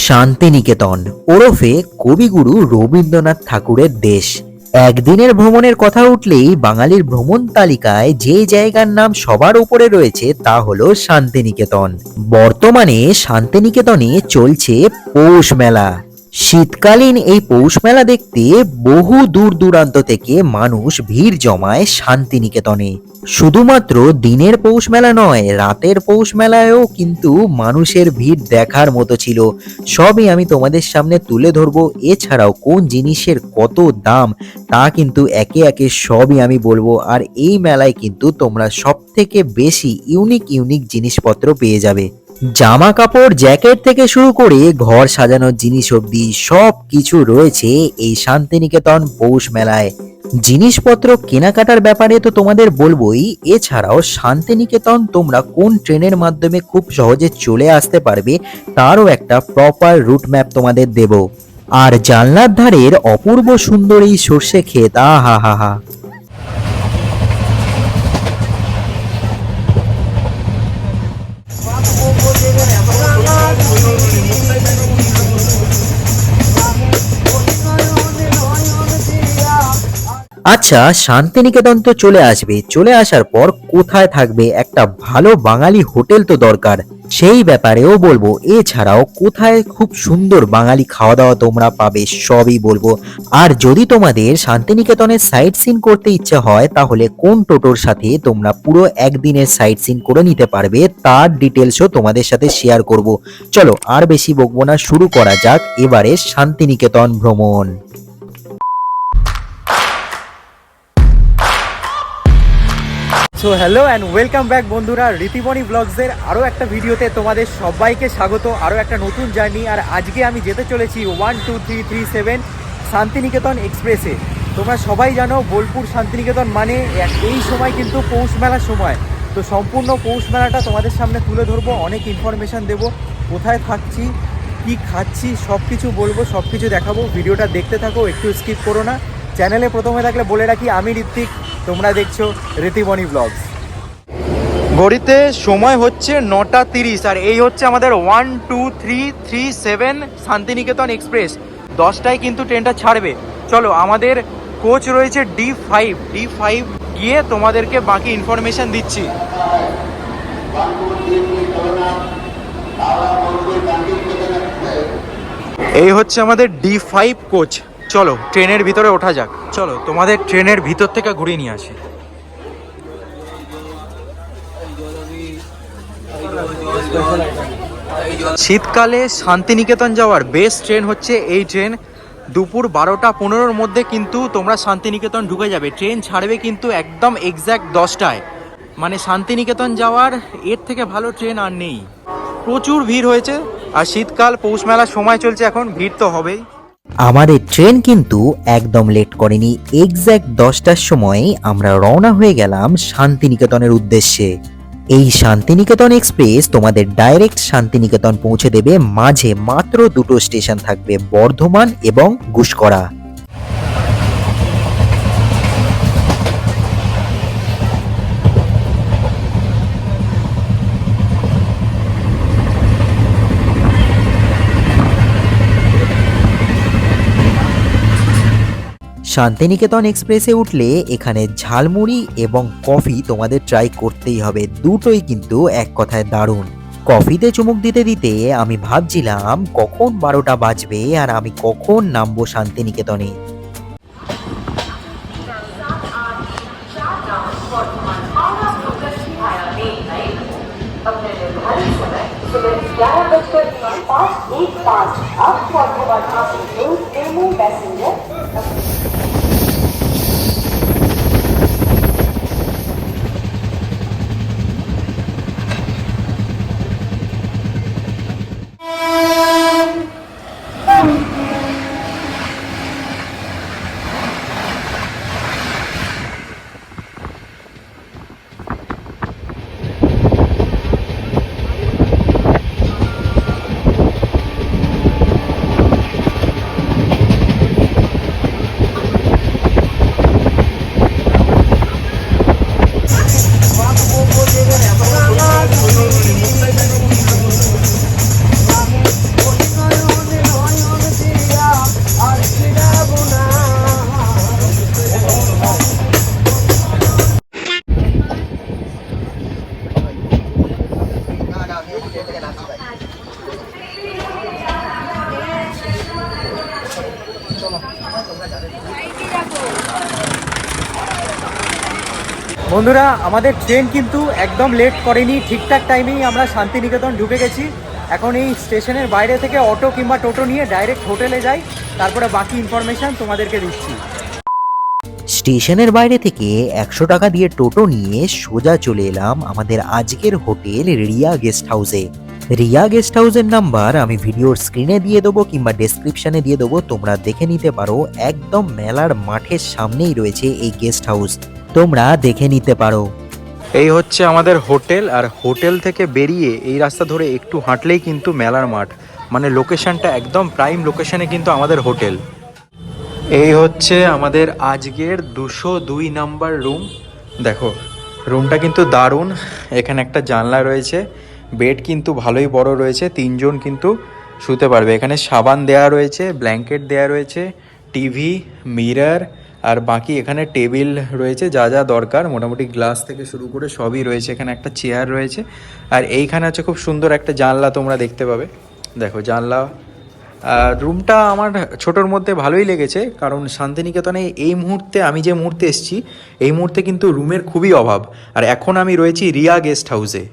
শান্তিনিকেতন ওরফে কবিগুরু রবীন্দ্রনাথ ঠাকুরের দেশ। একদিনের ভ্রমণের কথা উঠলেই বাঙালির ভ্রমণ তালিকায় যে জায়গার নাম সবার উপরে রয়েছে তা হলো শান্তিনিকেতন। বর্তমানে শান্তিনিকেতনে চলছে পৌষ মেলা। শীতকালীন এই পৌষ মেলা দেখতে বহু দূর দূরান্ত থেকে মানুষ ভিড় জমায় শান্তিনিকেতনে। শুধুমাত্র দিনের পৌষ মেলা নয়, রাতের পৌষ মেলায়ও কিন্তু মানুষের ভিড় দেখার মতো ছিল। সবই আমি তোমাদের সামনে তুলে ধরবো। এছাড়াও কোন জিনিসের কত দাম তা কিন্তু একে একে সবই আমি বলবো। আর এই মেলায় কিন্তু তোমরা সব থেকে বেশি ইউনিক জিনিসপত্র পেয়ে যাবে। জামা কাপড়, জ্যাকেট থেকে শুরু করে ঘর সাজানোর জিনিস অবধি সব কিছু রয়েছে এই শান্তিনিকেতন পৌষ মেলায়। জিনিসপত্র কেনাকাটার ব্যাপারে তো তোমাদের বলবোই, এছাড়াও শান্তিনিকেতন তোমরা কোন ট্রেনের মাধ্যমে খুব সহজে চলে আসতে পারবে তারও একটা প্রপার রুট ম্যাপ তোমাদের দেব। আর জানলার ধারের অপূর্ব সুন্দর এই সর্ষে ক্ষেত, আহা হা হা। আচ্ছা, শান্তিনিকেতন তো চলে আসবে, চলে আসার পর কোথায় থাকবে? একটা ভালো বাঙালি হোটেল তো দরকার, সেই ব্যাপারেও বলবো। এছাড়াও কোথায় খুব সুন্দর বাঙালি খাওয়া দাওয়া তোমরা পাবে সবই বলবো। আর যদি তোমাদের শান্তিনিকেতনের সাইট সিন করতে ইচ্ছা হয় তাহলে কোন টোটোর সাথে তোমরা পুরো একদিনের সাইট সিন করে নিতে পারবে তার ডিটেলসও তোমাদের সাথে শেয়ার করব। চলো আর বেশি বকবো না, শুরু করা যাক এবারে শান্তিনিকেতন ভ্রমণ। So hello and welcome back বন্ধুরা, রীতিবনী ব্লগসের আরও একটা ভিডিওতে তোমাদের সবাইকে স্বাগত। আরও একটা নতুন জার্নি। আর আজকে আমি যেতে চলেছি 12337 শান্তিনিকেতন এক্সপ্রেসে। তোমরা সবাই জানো বোলপুর শান্তিনিকেতন মানে এই সময় কিন্তু পৌষ মেলার সময়। তো সম্পূর্ণ পৌষ মেলাটা তোমাদের সামনে তুলে ধরবো, অনেক ইনফরমেশান দেবো, কোথায় থাকছি, কি খাচ্ছি, সব কিছু বলবো, সব কিছু দেখাবো। ভিডিওটা দেখতে থাকো, একটু স্কিপ করো না। চ্যানেলে প্রথমে থাকলে বলে রাখি, আমি ঋত্বিক, তোমরা দেখছো রীতিবনী ব্লগস। ঘড়িতে সময় হচ্ছে 9:30 আর এই হচ্ছে আমাদের 12337 শান্তিনিকেতন এক্সপ্রেস। 10টায় কিন্তু ট্রেনটা ছাড়বে। চলো, আমাদের কোচ রয়েছে D5 গিয়ে তোমাদেরকে বাকি ইনফরমেশান দিচ্ছি। এই হচ্ছে আমাদের D5 কোচ। চলো ট্রেনের ভিতরে ওঠা যাক। চলো তোমাদের ট্রেনের ভিতর থেকে ঘুরিয়ে নিয়ে আসি। শীতকালে শান্তিনিকেতন যাওয়ার বেস্ট ট্রেন হচ্ছে এই ট্রেন। দুপুর 12টা 15-র মধ্যে কিন্তু তোমরা শান্তিনিকেতন ঢুকে যাবে। ট্রেন ছাড়বে কিন্তু একদম এক্স্যাক্ট 10টায়। মানে শান্তিনিকেতন যাওয়ার এর থেকে ভালো ট্রেন আর নেই। প্রচুর ভিড় হয়েছে, আর শীতকাল পৌষ মেলার সময় চলছে, এখন ভিড় তো হবেই। আমাদের ট্রেন কিন্তু একদম লেট করেনি। এক্স্যাক্ট 10টার সময় আমরা রওনা হয়ে গেলাম শান্তিনিকেতনের উদ্দেশ্যে। এই শান্তিনিকেতন এক্সপ্রেস তোমাদের ডাইরেক্ট শান্তিনিকেতন পৌঁছে দেবে। মাঝে মাত্র দুটো স্টেশন থাকবে, বর্ধমান এবং গুসকরা। শান্তিনিকেতন এক্সপ্রেসে উঠলে এখানে ঝালমুড়ি এবং কফি তোমাদের ট্রাই করতেই হবে। দুটোই কিন্তু এক কথায় দারুণ। কফিতে চুমুক দিতে দিতে আমি ভাবছিলাম কখন 12টা বাজবে আর আমি কখন নামবো শান্তিনিকেতনে। বন্ধুরা, আমাদের ট্রেন কিন্তু একদম লেট করেনি, ঠিকঠাক টাইমেই আমরা শান্তিনিকেতন ঢুকে গেছি। এখন এই স্টেশনের বাইরে থেকে অটো কিংবা টোটো নিয়ে ডাইরেক্ট হোটেলে যাই, তারপরে বাকি ইনফরমেশন তোমাদেরকে দিচ্ছি। স্টেশনের বাইরে থেকে 100 টাকা দিয়ে টোটো নিয়ে সোজা চলে এলাম আমাদের আজকের হোটেল রিয়া গেস্ট হাউসে। রিয়া গেস্ট হাউসের নাম্বার আমি ভিডিওর স্ক্রিনে দিয়ে দেবো কিংবা ডেসক্রিপশনে দিয়ে দেবো, তোমরা দেখে নিতে পারো। একদম মেলার মাঠের সামনেই রয়েছে এই গেস্ট হাউস, তোমরা দেখে নিতে পারো। এই হচ্ছে আমাদের হোটেল, আর হোটেল থেকে বেরিয়ে এই রাস্তা ধরে একটু হাঁটলেই কিন্তু মেলার মাঠ, মানে লোকেশনটা একদম প্রাইম লোকেশনে কিন্তু আমাদের হোটেল। এই হচ্ছে আমাদের আজকের 202 নাম্বার রুম। দেখো রুমটা কিন্তু দারুণ, এখানে একটা জানলা রয়েছে, বেড কিন্তু ভালোই বড় রয়েছে, 3 জন কিন্তু শুতে পারবে। এখানে সাবান দেয়া রয়েছে, ব্ল্যাঙ্কেট দেয়া রয়েছে, টিভি, মিরর, আর বাকি এখানে টেবিল রয়েছে, যা যা দরকার মোটামুটি গ্লাস থেকে শুরু করে সবই রয়েছে। এখানে একটা চেয়ার রয়েছে, আর এইখানে হচ্ছে খুব সুন্দর একটা জানলা তোমরা দেখতে পাবে। দেখো জানলা। রুমটা আমার ছোটোর মধ্যে ভালোই লেগেছে, কারণ শান্তিনিকেতনে এই মুহূর্তে আমি যে মুহূর্তে এসেছি এই মুহূর্তে কিন্তু রুমের খুবই অভাব। আর এখন আমি রয়েছি রিয়া গেস্ট হাউসে।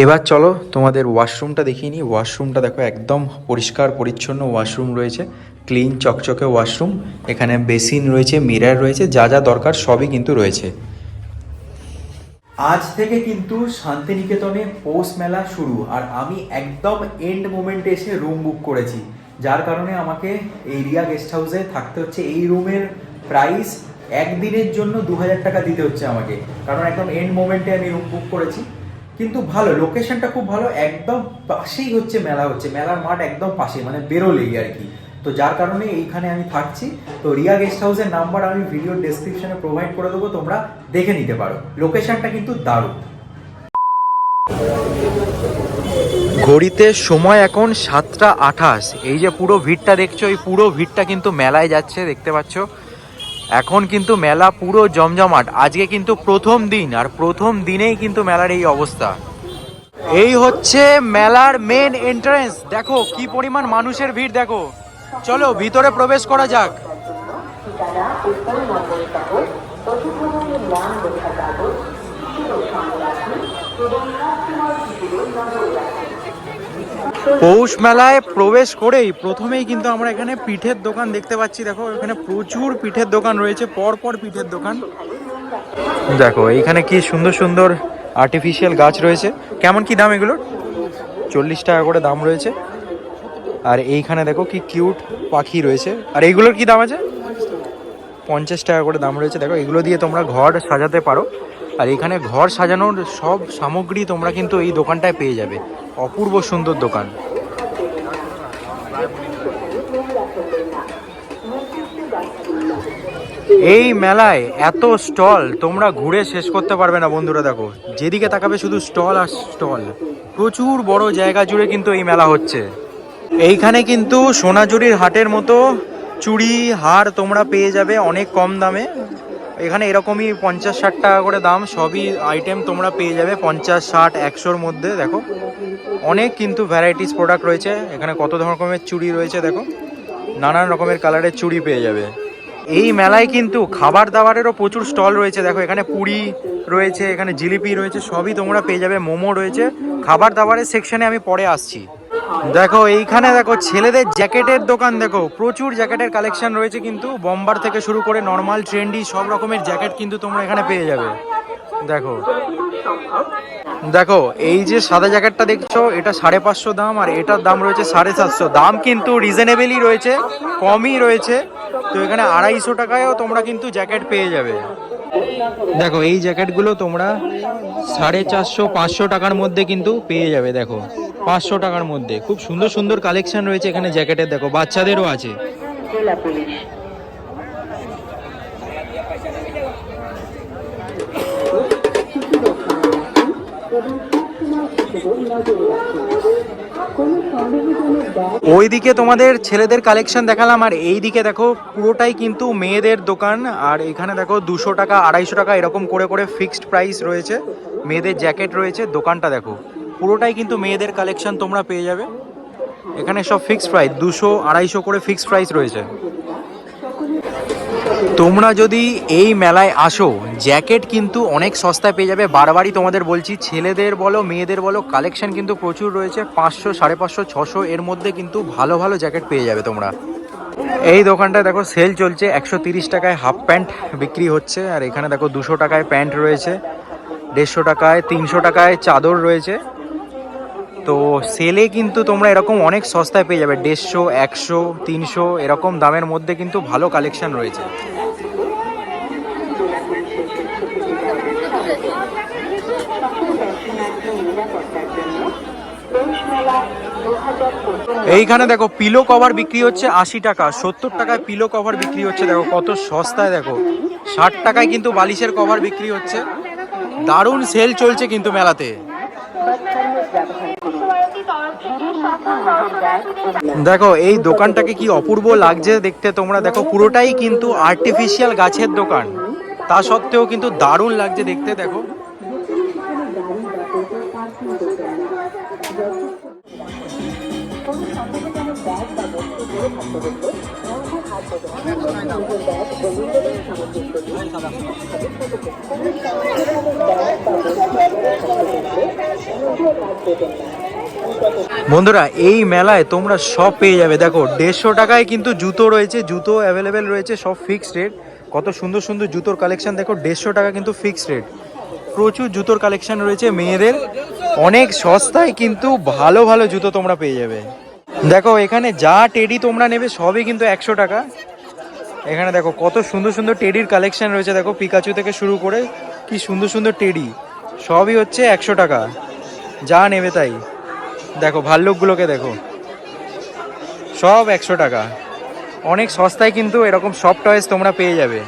এবার চলো তোমাদের ওয়াশরুমটা দেখিয়ে নিই। ওয়াশরুমটা দেখো একদম পরিষ্কার পরিচ্ছন্ন ওয়াশরুম রয়েছে, ক্লিন চকচকে ওয়াশরুম। এখানে বেসিন রয়েছে, মিরর রয়েছে, যা যা দরকার সবই কিন্তু রয়েছে। আজ থেকে কিন্তু শান্তিনিকেতনে পৌষ মেলা শুরু, আর আমি একদম এন্ড মোমেন্টে এসে রুম বুক করেছি, যার কারণে আমাকে এই রিয়া গেস্ট হাউসে থাকতে হচ্ছে। এই রুমের প্রাইস একদিনের জন্য 2000 টাকা দিতে হচ্ছে আমাকে, কারণ একদম এন্ড মোমেন্টে আমি রুম বুক করেছি। কিন্তু ভালো, লোকেশনটা খুব ভালো, একদম পাশেই হচ্ছে মেলা, হচ্ছে মেলার মাঠ একদম পাশে, মানে বেরোলেই আর কি। তো যার কারণে এইখানে আমি থাকছি। তো রিয়া গেস্ট হাউসের নাম্বার আমি ভিডিওর ডেসক্রিপশনে প্রোভাইড করে দেবো, তোমরা দেখে নিতে পারো। লোকেশনটা কিন্তু দারুণ। ঘড়িতে সময় এখন 7:28। এই যে পুরো ভিড়টা দেখছো, এই পুরো ভিড়টা কিন্তু মেলায় যাচ্ছে, দেখতে পাচ্ছ। এখন কিন্তু মেলা পুরো জমজমাট। আজকে কিন্তু প্রথম দিন, আর প্রথম দিনেই কিন্তু মেলার এই অবস্থা। এই হচ্ছে মেলার মেন এন্ট্রান্স, দেখো কি পরিমাণ মানুষের ভিড় দেখো। চলো ভিতরে প্রবেশ করা যাক। পৌষ মেলায় প্রবেশ করেই প্রথমেই কিন্তু আমরা এখানে পিঠের দোকান দেখতে পাচ্ছি। দেখো এখানে প্রচুর পিঠের দোকান রয়েছে, পর পর পিঠের দোকান। দেখো এইখানে কি সুন্দর সুন্দর আর্টিফিশিয়াল গাছ রয়েছে। কেমন কি দাম এগুলোর? 40 টাকা করে দাম রয়েছে। আর এইখানে দেখো কি কিউট পাখি রয়েছে। আর এইগুলোর কি দাম আছে? 50 টাকা করে দাম রয়েছে। দেখো এগুলো দিয়ে তোমরা ঘর সাজাতে পারো। আর এখানে ঘর সাজানোর সব সামগ্রী তোমরা কিন্তু এই দোকানটায় পেয়ে যাবে। অপূর্ব সুন্দর দোকান। এই মেলায় এত স্টল তোমরা ঘুরে শেষ করতে পারবে না বন্ধুরা। দেখো যেদিকে তাকাবে শুধু স্টল আর স্টল। প্রচুর বড় জায়গা জুড়ে কিন্তু এই মেলা হচ্ছে। এইখানে কিন্তু সোনাঝুরির হাটের মতো চুড়ি হার তোমরা পেয়ে যাবে অনেক কম দামে। এখানে এরকমই 50-60 টাকা করে দাম, সবই আইটেম তোমরা পেয়ে যাবে 50-60-100-র মধ্যে। দেখো অনেক কিন্তু ভ্যারাইটিস প্রোডাক্ট রয়েছে। এখানে কত রকমের চুড়ি রয়েছে, দেখো নানান রকমের কালারের চুড়ি পেয়ে যাবে। এই মেলায় কিন্তু খাবার দাবারেরও প্রচুর স্টল রয়েছে। দেখো এখানে পুরি রয়েছে, এখানে জিলিপি রয়েছে, সবই তোমরা পেয়ে যাবে। মোমো রয়েছে। খাবার দাবারের সেকশনে আমি পরে আসছি। দেখো এইখানে দেখো ছেলেদের জ্যাকেটের দোকান। দেখো প্রচুর জ্যাকেটের কালেকশন রয়েছে, কিন্তু বম্বার থেকে শুরু করে নর্মাল ট্রেন্ডি সব রকমের জ্যাকেট কিন্তু তোমরা এখানে পেয়ে যাবে। দেখো দেখো এই যে সাদা জ্যাকেটটা দেখছো, এটা 550 দাম, আর এটার দাম রয়েছে 750। দাম কিন্তু রিজনেবলই রয়েছে, কমই রয়েছে। তো এখানে 250 টাকায়ও তোমরা কিন্তু জ্যাকেট পেয়ে যাবে। দেখো এই জ্যাকেটগুলো তোমরা 450-500 টাকার মধ্যে কিন্তু পেয়ে যাবে। দেখো 500 টাকার মধ্যে খুব সুন্দর সুন্দর কালেকশন রয়েছে এখানে জ্যাকেটের। দেখো বাচ্চাদেরও আছে। ওইদিকে তোমাদের ছেলেদের কালেকশন দেখালাম, আর এইদিকে দেখো পুরোটাই কিন্তু মেয়েদের দোকান। আর এখানে দেখো 200 টাকা 250 টাকা এরকম করে করে ফিক্সড প্রাইস রয়েছে। মেয়েদের জ্যাকেট রয়েছে। দোকানটা দেখো পুরোটাই কিন্তু মেয়েদের কালেকশন তোমরা পেয়ে যাবে। এখানে সব ফিক্সড প্রাইস 200-250 করে ফিক্সড প্রাইস রয়েছে। তোমরা যদি এই মেলায় আসো, জ্যাকেট কিন্তু অনেক সস্তায় পেয়ে যাবে। বারবারই তোমাদের বলছি, ছেলেদের বলো মেয়েদের বলো, কালেকশন কিন্তু প্রচুর রয়েছে। 500, 550, 600 এর মধ্যে কিন্তু ভালো ভালো জ্যাকেট পেয়ে যাবে তোমরা। এই দোকানটায় দেখো সেল চলছে, 130 টাকায় হাফ প্যান্ট বিক্রি হচ্ছে। আর এখানে দেখো 200 টাকায় প্যান্ট রয়েছে, 150 টাকায়, 300 টাকায় চাদর রয়েছে। তো সেলে কিন্তু তোমরা এরকম অনেক সস্তায় পেয়ে যাবে, 150, 100, 300 এরকম দামের মধ্যে কিন্তু ভালো কালেকশন রয়েছে। এইখানে দেখো পিলো কভার বিক্রি হচ্ছে 80 টাকা, 70 টাকায় পিলো কভার বিক্রি হচ্ছে। দেখো কত সস্তায়, দেখো 60 টাকায় কিন্তু বালিশের কভার বিক্রি হচ্ছে। দারুণ সেল চলছে কিন্তু মেলাতে। দেখো এই দোকানটাকে কি অপূর্ব লাগছে দেখতে তোমরা। দেখো পুরোটাই কিন্তু আর্টিফিশিয়াল গাছের দোকান, তা সত্ত্বেও কিন্তু দারুণ লাগছে দেখতে। দেখো বন্ধুরা, এই মেলায় তোমরা সব পেয়ে যাবে। দেখো 150 টাকায় কিন্তু জুতো রয়েছে, জুতো অ্যাভেলেবেল রয়েছে, সব ফিক্সড রেট। কত সুন্দর সুন্দর জুতোর কালেকশন দেখো, 150 টাকা কিন্তু ফিক্সড রেট। প্রচুর জুতোর কালেকশন রয়েছে মেয়েদের, অনেক সস্তায় কিন্তু ভালো ভালো জুতো তোমরা পেয়ে যাবে। দেখো এখানে যা টেডি তোমরা নেবে সবই কিন্তু 100 টাকা। এখানে দেখো কত সুন্দর সুন্দর টেডির কালেকশন রয়েছে। দেখো পিকাচু থেকে শুরু করে কি সুন্দর সুন্দর টেডি, সবই হচ্ছে 100 টাকা, যা নেবে তাই। দেখো ভাল্লুকগুলোকে দেখো, সব 100 টাকা। অনেক সস্তায় কিন্তু এরকম সব টয়েস তোমরা পেয়ে যাবে।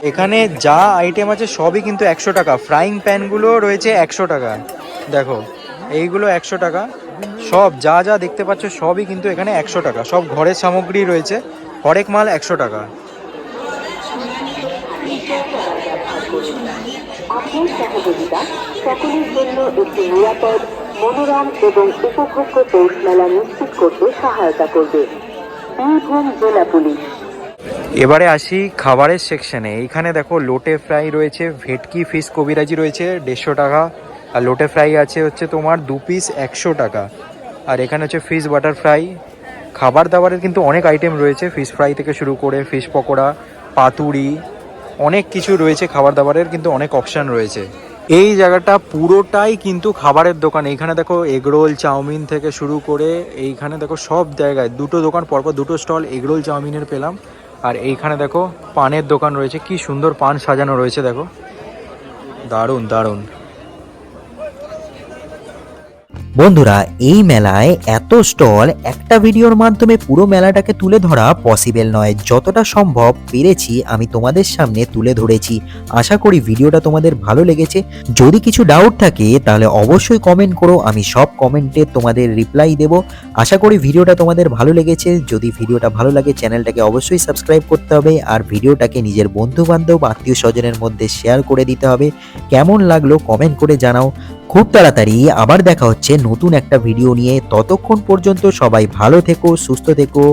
এখানে যা আইটেম আছে সবই কিন্তু 100 টাকা। ফ্রাইং প্যানগুলো রয়েছে 100 টাকা। দেখো এইগুলো 100 টাকা। সব যা যা দেখতে পাচ্ছ সবই কিন্তু এখানে 100 টাকা। সব ঘরের সামগ্রী রয়েছে, হরেক মাল 100 টাকা। আপনার সহযোগিতা সকলের জন্য একটি নিরাপদ, মনোরম এবং উপভোগ্য পৌষ মেলা নিশ্চিত করতে সহায়তা করবে। বীরভূম জেলা পুলিশ। এবারে আসি খাবারের সেকশনে। এইখানে দেখো লোটে ফ্রাই রয়েছে, ভেটকি ফিশ কবিরাজি রয়েছে 150 টাকা। আর লোটে ফ্রাই আছে হচ্ছে তোমার 2 পিস 100 টাকা। আর এখানে হচ্ছে ফিশ বাটার ফ্রাই। খাবার দাবারের কিন্তু অনেক আইটেম রয়েছে, ফিশ ফ্রাই থেকে শুরু করে ফিশ পকোড়া, পাতুরি, অনেক কিছু রয়েছে। খাবার দাবারের কিন্তু অনেক অপশান রয়েছে। এই জায়গাটা পুরোটাই কিন্তু খাবারের দোকান। এইখানে দেখো এগরোল, চাউমিন থেকে শুরু করে এইখানে দেখো সব জায়গায় দুটো দোকান পরপর, দুটো স্টল এগরোল চাউমিনের পেলাম। আর এইখানে দেখো পানের দোকান রয়েছে, কি সুন্দর পান সাজানো রয়েছে, দেখো দারুণ দারুণ। বন্ধুরা, এই মেলায় এত স্টল, একটা ভিডিওর মাধ্যমে পুরো মেলাটাকে তুলে ধরা পসিবল নয়। যতটা সম্ভব পেরেছি আমি তোমাদের সামনে তুলে ধরেছি। আশা করি ভিডিওটা তোমাদের ভালো লেগেছে। যদি কিছু ডাউট থাকে তাহলে অবশ্যই কমেন্ট করো, আমি সব কমেন্টে তোমাদের রিপ্লাই দেব। আশা করি ভিডিওটা তোমাদের ভালো লেগেছে। যদি ভিডিওটা ভালো লাগে চ্যানেলটাকে অবশ্যই সাবস্ক্রাইব করতে হবে, আর ভিডিওটাকে নিজের বন্ধু বান্ধব আত্মীয় স্বজনের মধ্যে শেয়ার করে দিতে হবে। কেমন লাগলো কমেন্ট করে জানাও। খুব তাড়াতাড়ি আবার দেখা হচ্ছে নতুন একটা ভিডিও নিয়ে। ততক্ষণ পর্যন্ত সবাই ভালো থেকো, সুস্থ থেকো।